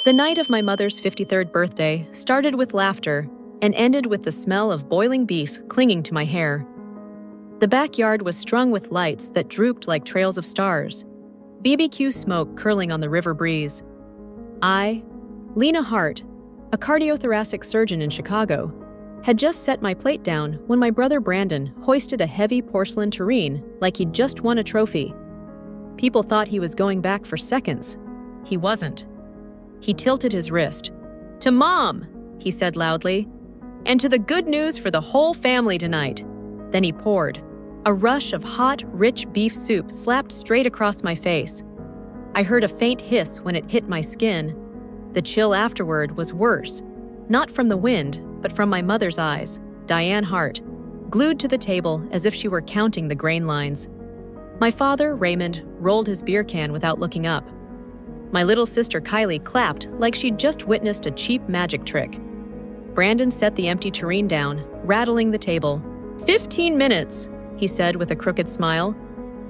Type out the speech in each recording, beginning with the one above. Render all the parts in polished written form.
The night of my mother's 53rd birthday started with laughter and ended with the smell of boiling beef clinging to my hair. The backyard was strung with lights that drooped like trails of stars, BBQ smoke curling on the river breeze. I, Lena Hart, a cardiothoracic surgeon in Chicago, had just set my plate down when my brother Brandon hoisted a heavy porcelain tureen like he'd just won a trophy. People thought he was going back for seconds. He wasn't. He tilted his wrist. "To Mom," he said loudly, "and to the good news for the whole family tonight." Then he poured. A rush of hot, rich beef soup slapped straight across my face. I heard a faint hiss when it hit my skin. The chill afterward was worse, not from the wind, but from my mother's eyes, Diane Hart, glued to the table as if she were counting the grain lines. My father, Raymond, rolled his beer can without looking up. My little sister Kylie clapped like she'd just witnessed a cheap magic trick. Brandon set the empty tureen down, rattling the table. 15 minutes, he said with a crooked smile.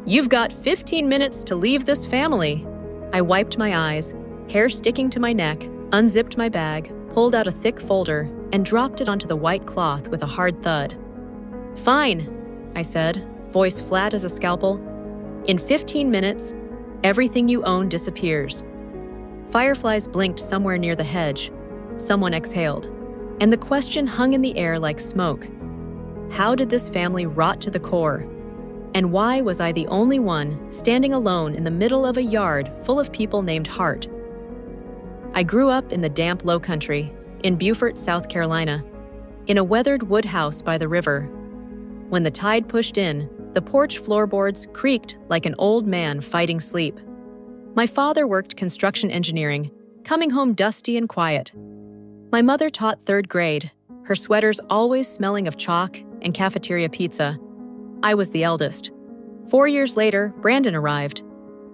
"You've got 15 minutes to leave this family." I wiped my eyes, hair sticking to my neck, unzipped my bag, pulled out a thick folder, and dropped it onto the white cloth with a hard thud. "Fine," I said, voice flat as a scalpel. "In 15 minutes, everything you own disappears." Fireflies blinked somewhere near the hedge. Someone exhaled, and the question hung in the air like smoke. How did this family rot to the core? And why was I the only one standing alone in the middle of a yard full of people named Hart? I grew up in the damp low country, in Beaufort, South Carolina, in a weathered wood house by the river. When the tide pushed in, the porch floorboards creaked like an old man fighting sleep. My father worked construction engineering, coming home dusty and quiet. My mother taught 3rd grade, her sweaters always smelling of chalk and cafeteria pizza. I was the eldest. 4 years later, Brandon arrived.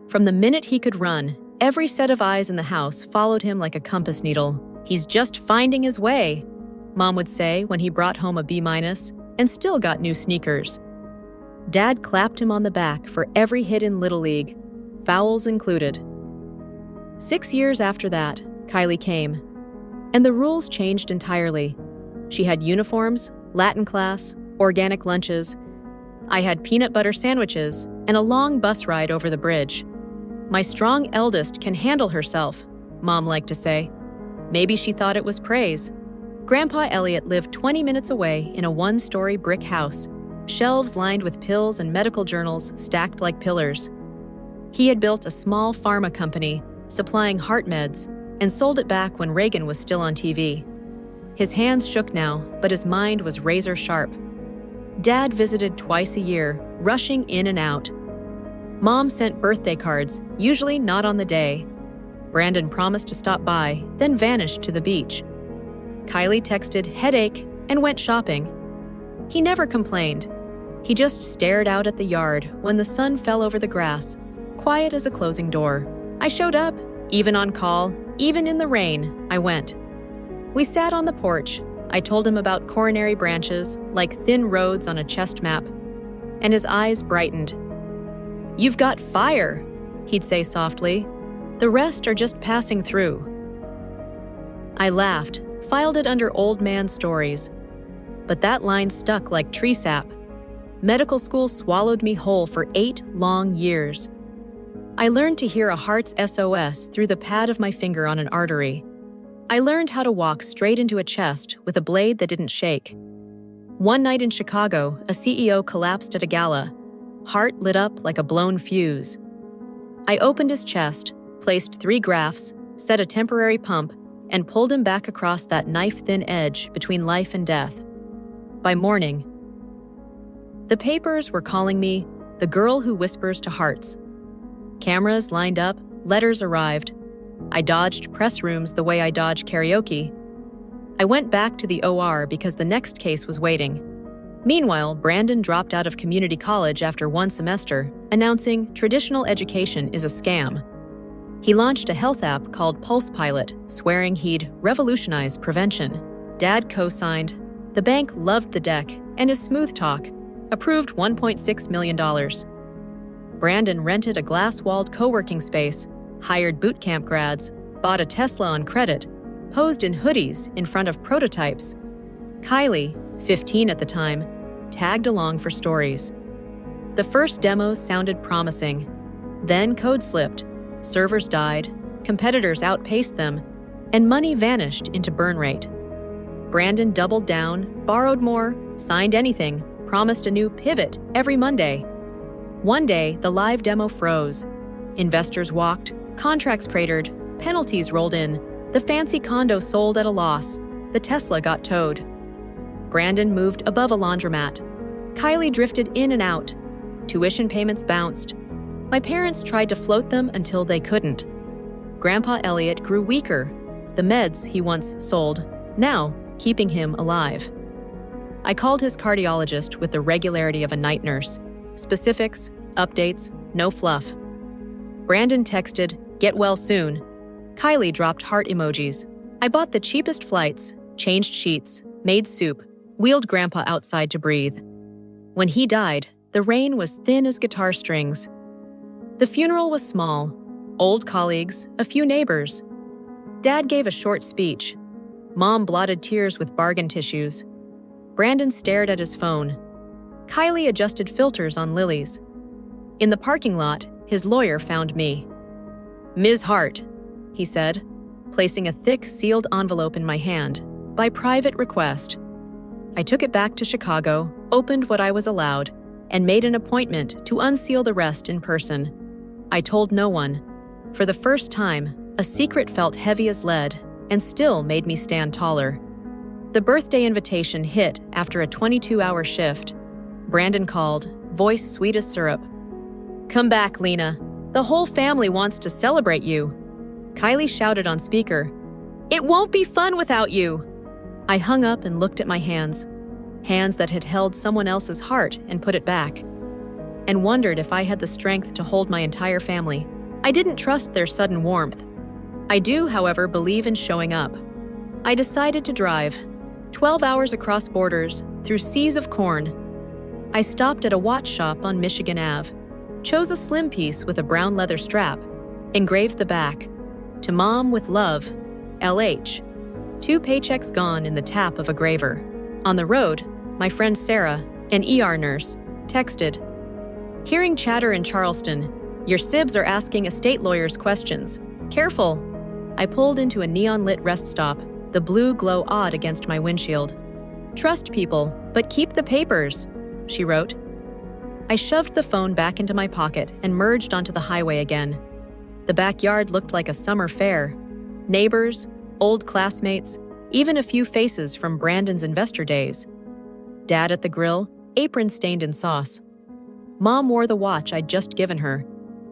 From the minute he could run, every set of eyes in the house followed him like a compass needle. "He's just finding his way," Mom would say when he brought home a B- and still got new sneakers. Dad clapped him on the back for every hit in Little League, fouls included. 6 years after that, Kylie came, and the rules changed entirely. She had uniforms, Latin class, organic lunches. I had peanut butter sandwiches and a long bus ride over the bridge. "My strong eldest can handle herself," Mom liked to say. Maybe she thought it was praise. Grandpa Elliot lived 20 minutes away in a 1-story brick house, shelves lined with pills and medical journals stacked like pillars. He had built a small pharma company, supplying heart meds, and sold it back when Reagan was still on TV. His hands shook now, but his mind was razor sharp. Dad visited twice a year, rushing in and out. Mom sent birthday cards, usually not on the day. Brandon promised to stop by, then vanished to the beach. Kylie texted headache and went shopping. He never complained. He just stared out at the yard when the sun fell over the grass, quiet as a closing door. I showed up, even on call, even in the rain, I went. We sat on the porch. I told him about coronary branches, like thin roads on a chest map, and his eyes brightened. "You've got fire," he'd say softly. "The rest are just passing through." I laughed, filed it under old man stories. But that line stuck like tree sap. Medical school swallowed me whole for 8 long years. I learned to hear a heart's SOS through the pad of my finger on an artery. I learned how to walk straight into a chest with a blade that didn't shake. One night in Chicago, a CEO collapsed at a gala. Heart lit up like a blown fuse. I opened his chest, placed 3 grafts, set a temporary pump, and pulled him back across that knife-thin edge between life and death. By morning, the papers were calling me the girl who whispers to hearts. Cameras lined up, letters arrived. I dodged press rooms the way I dodge karaoke. I went back to the OR because the next case was waiting. Meanwhile, Brandon dropped out of community college after 1 semester, announcing traditional education is a scam. He launched a health app called Pulse Pilot, swearing he'd revolutionize prevention. Dad co-signed. The bank loved the deck and his smooth talk, approved $1.6 million. Brandon rented a glass-walled co-working space, hired boot camp grads, bought a Tesla on credit, posed in hoodies in front of prototypes. Kylie, 15 at the time, tagged along for stories. The first demos sounded promising. Then code slipped, servers died, competitors outpaced them, and money vanished into burn rate. Brandon doubled down, borrowed more, signed anything, promised a new pivot every Monday. One day, the live demo froze. Investors walked, contracts cratered, penalties rolled in, the fancy condo sold at a loss, the Tesla got towed. Brandon moved above a laundromat. Kylie drifted in and out. Tuition payments bounced. My parents tried to float them until they couldn't. Grandpa Elliot grew weaker. The meds he once sold, now keeping him alive. I called his cardiologist with the regularity of a night nurse. Specifics, updates, no fluff. Brandon texted, "Get well soon." Kylie dropped heart emojis. I bought the cheapest flights, changed sheets, made soup, wheeled Grandpa outside to breathe. When he died, the rain was thin as guitar strings. The funeral was small. Old colleagues, a few neighbors. Dad gave a short speech. Mom blotted tears with bargain tissues. Brandon stared at his phone. Kylie adjusted filters on lilies. In the parking lot, his lawyer found me. "Ms. Hart," he said, placing a thick, sealed envelope in my hand, by private request. I took it back to Chicago, opened what I was allowed, and made an appointment to unseal the rest in person. I told no one. For the first time, a secret felt heavy as lead and still made me stand taller. The birthday invitation hit after a 22-hour shift. Brandon called, voice sweet as syrup. "Come back, Lena. The whole family wants to celebrate you." Kylie shouted on speaker, "It won't be fun without you." I hung up and looked at my hands that had held someone else's heart and put it back, and wondered if I had the strength to hold my entire family. I didn't trust their sudden warmth. I do, however, believe in showing up. I decided to drive 12 hours across borders, through seas of corn. I stopped at a watch shop on Michigan Ave, chose a slim piece with a brown leather strap, engraved the back, "To Mom with Love, LH." 2 paychecks gone in the tap of a graver. On the road, my friend Sarah, an ER nurse, texted, "Hearing chatter in Charleston. Your sibs are asking estate lawyers questions. Careful." I pulled into a neon-lit rest stop, the blue glow odd against my windshield. "Trust people, but keep the papers," she wrote. I shoved the phone back into my pocket and merged onto the highway again. The backyard looked like a summer fair. Neighbors, old classmates, even a few faces from Brandon's investor days. Dad at the grill, apron stained in sauce. Mom wore the watch I'd just given her.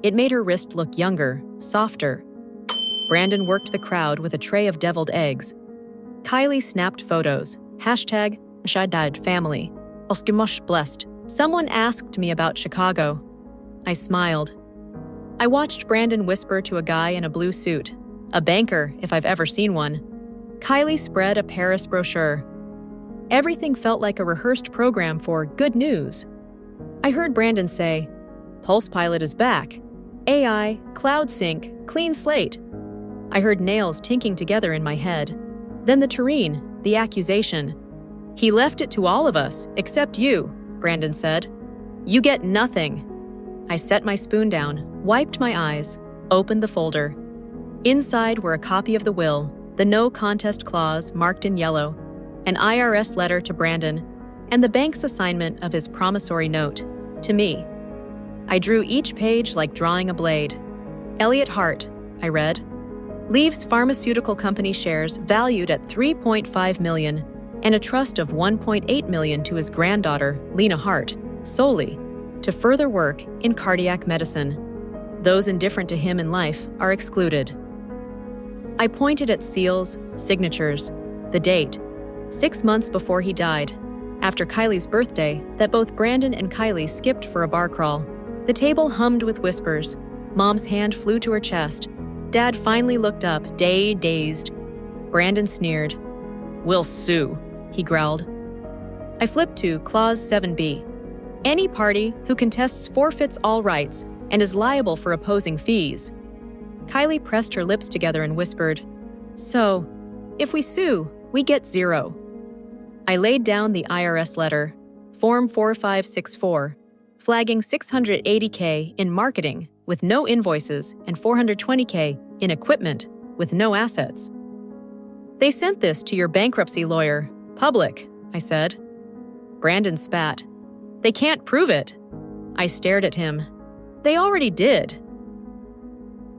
It made her wrist look younger, softer. Brandon worked the crowd with a tray of deviled eggs. Kylie snapped photos. #ShadadFamily. Oskimosh blessed. Someone asked me about Chicago. I smiled. I watched Brandon whisper to a guy in a blue suit. A banker, if I've ever seen one. Kylie spread a Paris brochure. Everything felt like a rehearsed program for good news. I heard Brandon say, "Pulse Pilot is back. AI, cloud sync, clean slate." I heard nails tinking together in my head. Then the tureen, the accusation. "He left it to all of us, except you," Brandon said. "You get nothing." I set my spoon down, wiped my eyes, opened the folder. Inside were a copy of the will, the no contest clause marked in yellow, an IRS letter to Brandon, and the bank's assignment of his promissory note, to me. I drew each page like drawing a blade. Elliot Hart, I read, leaves pharmaceutical company shares valued at $3.5 million and a trust of $1.8 million to his granddaughter, Lena Hart, solely, to further work in cardiac medicine. Those indifferent to him in life are excluded. I pointed at seals, signatures, the date, 6 months before he died, after Kylie's birthday, that both Brandon and Kylie skipped for a bar crawl. The table hummed with whispers. Mom's hand flew to her chest. Dad finally looked up, dazed. Brandon sneered. "We'll sue," he growled. I flipped to Clause 7B. Any party who contests forfeits all rights and is liable for opposing fees. Kylie pressed her lips together and whispered, "So, if we sue, we get 0. I laid down the IRS letter, Form 4564, flagging $680K in marketing with no invoices and $420K in equipment with no assets. "They sent this to your bankruptcy lawyer, public," I said. Brandon spat. "They can't prove it." I stared at him. "They already did."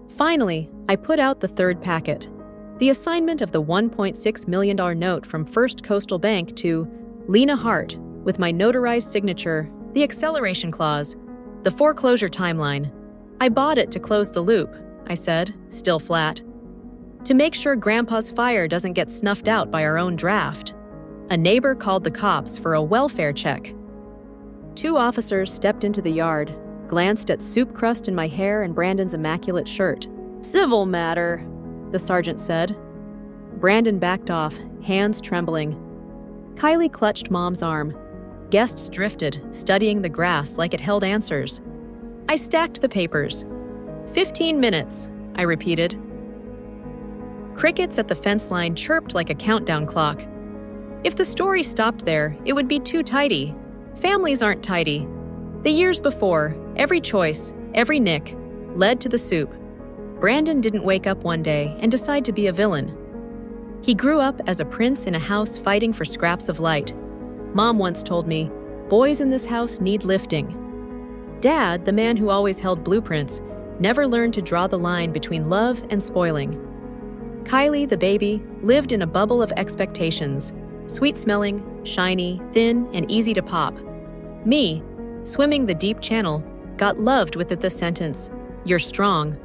Finally, I put out the third packet, the assignment of the $1.6 million note from First Coastal Bank to Lena Hart with my notarized signature, the acceleration clause, the foreclosure timeline. "I bought it to close the loop," I said, still flat. "To make sure Grandpa's fire doesn't get snuffed out by our own draft." A neighbor called the cops for a welfare check. 2 officers stepped into the yard, glanced at soup crust in my hair and Brandon's immaculate shirt. "Civil matter," the sergeant said. Brandon backed off, hands trembling. Kylie clutched Mom's arm. Guests drifted, studying the grass like it held answers. I stacked the papers. 15 minutes, I repeated. Crickets at the fence line chirped like a countdown clock. If the story stopped there, it would be too tidy. Families aren't tidy. The years before, every choice, every nick, led to the soup. Brandon didn't wake up one day and decide to be a villain. He grew up as a prince in a house fighting for scraps of light. Mom once told me, boys in this house need lifting. Dad, the man who always held blueprints, never learned to draw the line between love and spoiling. Kylie, the baby, lived in a bubble of expectations, sweet-smelling, shiny, thin, and easy to pop. Me, swimming the deep channel, got loved with the sentence, "You're strong."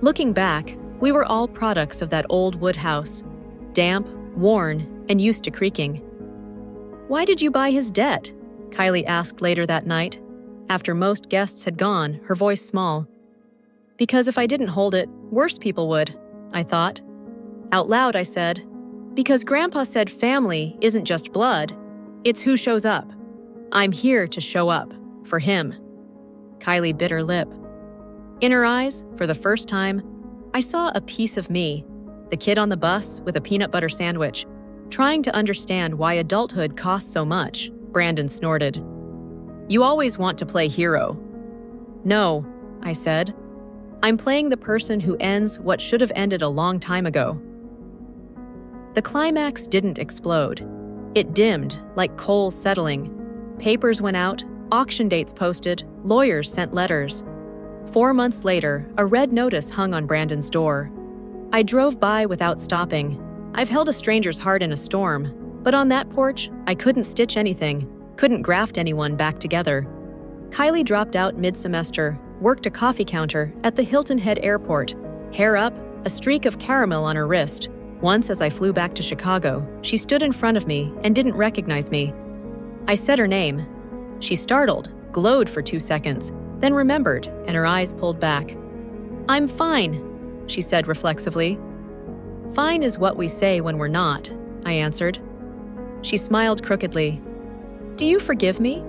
Looking back, we were all products of that old wood house, damp, worn, and used to creaking. "Why did you buy his debt?" Kylie asked later that night. After most guests had gone, her voice small. "Because if I didn't hold it, worse people would," I thought. Out loud, I said, "Because Grandpa said family isn't just blood, it's who shows up. I'm here to show up, for him." Kylie bit her lip. In her eyes, for the first time, I saw a piece of me, the kid on the bus with a peanut butter sandwich, trying to understand why adulthood costs so much. Brandon snorted. "You always want to play hero." "No," I said. "I'm playing the person who ends what should have ended a long time ago." The climax didn't explode. It dimmed, like coals settling. Papers went out, auction dates posted, lawyers sent letters. 4 months later, a red notice hung on Brandon's door. I drove by without stopping. I've held a stranger's heart in a storm, but on that porch, I couldn't stitch anything, couldn't graft anyone back together. Kylie dropped out mid-semester, worked a coffee counter at the Hilton Head Airport, hair up, a streak of caramel on her wrist. Once as I flew back to Chicago, she stood in front of me and didn't recognize me. I said her name. She startled, glowed for 2 seconds, then remembered, and her eyes pulled back. "I'm fine," she said reflexively. "Fine is what we say when we're not," I answered. She smiled crookedly. "Do you forgive me?"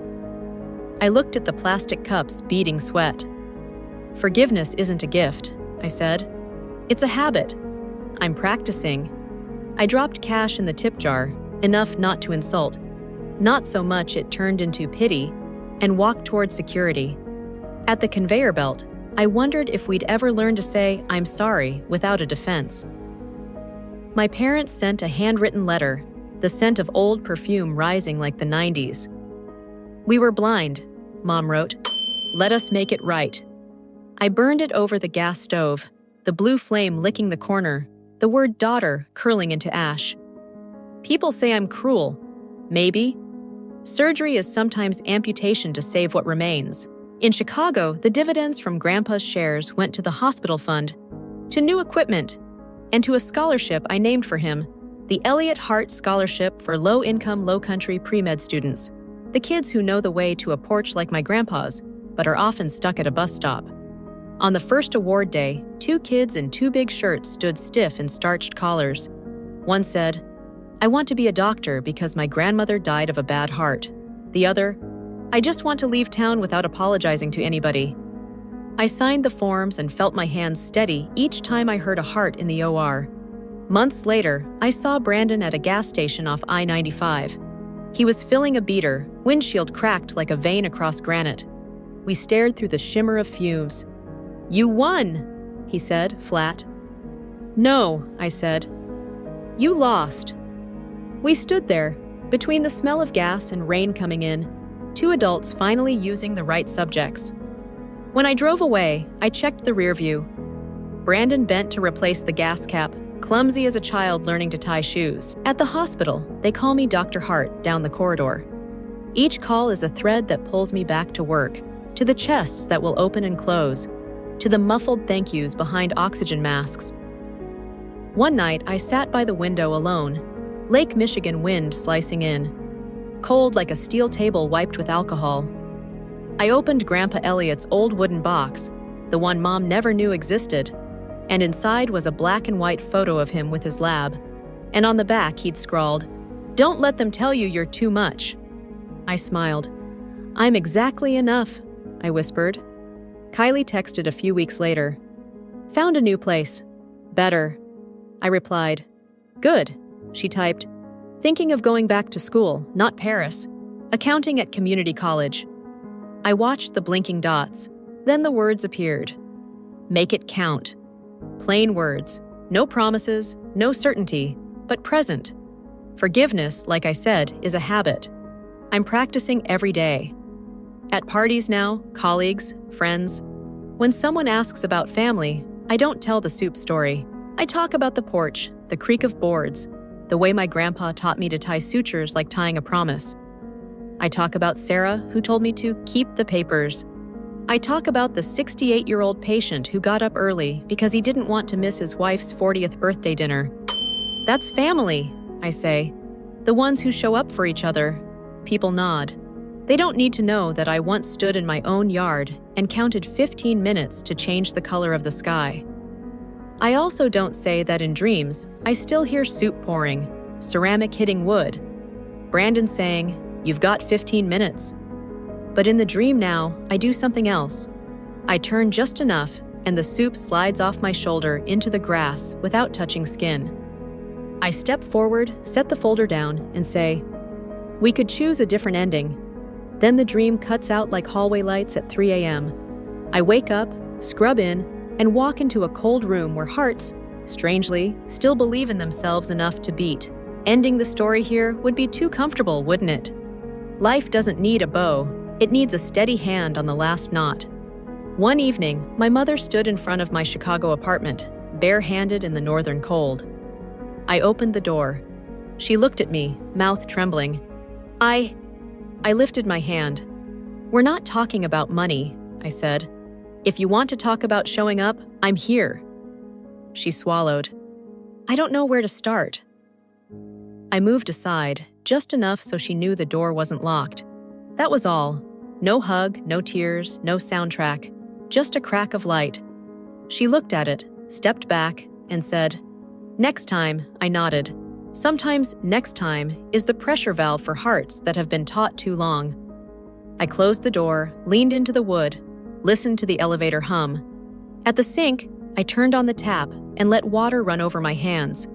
I looked at the plastic cups beading sweat. "Forgiveness isn't a gift," I said. "It's a habit. I'm practicing." I dropped cash in the tip jar, enough not to insult. Not so much it turned into pity, and walked toward security. At the conveyor belt, I wondered if we'd ever learn to say, "I'm sorry," without a defense. My parents sent a handwritten letter, the scent of old perfume rising like the 90s. "We were blind," Mom wrote. "Let us make it right." I burned it over the gas stove, the blue flame licking the corner, the word daughter curling into ash. People say I'm cruel. Maybe. Surgery is sometimes amputation to save what remains. In Chicago, the dividends from Grandpa's shares went to the hospital fund, to new equipment, and to a scholarship I named for him, the Elliott Hart Scholarship for Low-Income, Low-Country Pre-Med students, the kids who know the way to a porch like my grandpa's, but are often stuck at a bus stop. On the first award day, 2 kids in 2 big shirts stood stiff in starched collars. One said, "I want to be a doctor because my grandmother died of a bad heart." The other, "I just want to leave town without apologizing to anybody." I signed the forms and felt my hands steady each time I heard a heart in the OR. Months later, I saw Brandon at a gas station off I-95. He was filling a beater, windshield cracked like a vein across granite. We stared through the shimmer of fumes. "You won," he said, flat. "No," I said. "You lost." We stood there, between the smell of gas and rain coming in, two adults finally using the right subjects. When I drove away, I checked the rear view. Brandon bent to replace the gas cap, clumsy as a child learning to tie shoes. At the hospital, they call me Dr. Hart down the corridor. Each call is a thread that pulls me back to work, to the chests that will open and close, to the muffled thank yous behind oxygen masks. One night, I sat by the window alone, Lake Michigan wind slicing in, cold like a steel table wiped with alcohol. I opened Grandpa Elliot's old wooden box, the one Mom never knew existed, and inside was a black and white photo of him with his lab. And on the back, he'd scrawled, "Don't let them tell you you're too much." I smiled. "I'm exactly enough," I whispered. Kylie texted a few weeks later. "Found a new place. Better." I replied. "Good," she typed. "Thinking of going back to school, not Paris. Accounting at community college." I watched the blinking dots. Then the words appeared. Make it count. Plain words. No promises, no certainty, but present. Forgiveness, like I said, is a habit. I'm practicing every day. At parties now, colleagues, friends. When someone asks about family, I don't tell the soup story. I talk about the porch, the creak of boards, the way my grandpa taught me to tie sutures like tying a promise. I talk about Sarah, who told me to keep the papers. I talk about the 68-year-old patient who got up early because he didn't want to miss his wife's 40th birthday dinner. That's family, I say. The ones who show up for each other. People nod. They don't need to know that I once stood in my own yard and counted 15 minutes to change the color of the sky. I also don't say that in dreams, I still hear soup pouring, ceramic hitting wood, Brandon saying, "You've got 15 minutes. But in the dream now, I do something else. I turn just enough, and the soup slides off my shoulder into the grass without touching skin. I step forward, set the folder down, and say, "We could choose a different ending." Then the dream cuts out like hallway lights at 3 a.m. I wake up, scrub in, and walk into a cold room where hearts, strangely, still believe in themselves enough to beat. Ending the story here would be too comfortable, wouldn't it? Life doesn't need a bow. It needs a steady hand on the last knot. One evening, my mother stood in front of my Chicago apartment, bare-handed in the northern cold. I opened the door. She looked at me, mouth trembling. I lifted my hand. "We're not talking about money," I said. "If you want to talk about showing up, I'm here." She swallowed. "I don't know where to start." I moved aside, just enough so she knew the door wasn't locked. That was all. No hug, no tears, no soundtrack, just a crack of light. She looked at it, stepped back, and said, "Next time," I nodded. Sometimes next time is the pressure valve for hearts that have been taught too long. I closed the door, leaned into the wood, listened to the elevator hum. At the sink, I turned on the tap and let water run over my hands.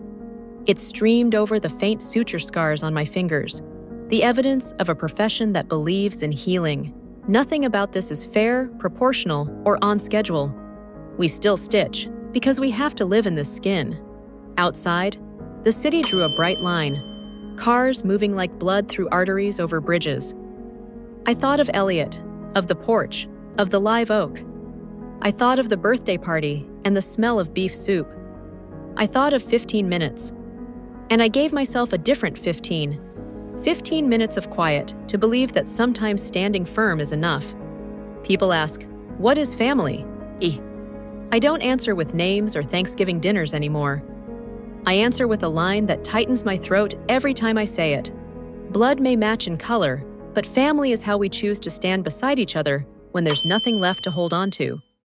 It streamed over the faint suture scars on my fingers, the evidence of a profession that believes in healing. Nothing about this is fair, proportional, or on schedule. We still stitch, because we have to live in this skin. Outside, the city drew a bright line, cars moving like blood through arteries over bridges. I thought of Elliot, of the porch, of the live oak. I thought of the birthday party and the smell of beef soup. I thought of 15 minutes. And I gave myself a different 15. 15 minutes of quiet to believe that sometimes standing firm is enough. People ask, "What is family?" I don't answer with names or Thanksgiving dinners anymore. I answer with a line that tightens my throat every time I say it. Blood may match in color, but family is how we choose to stand beside each other when there's nothing left to hold on to.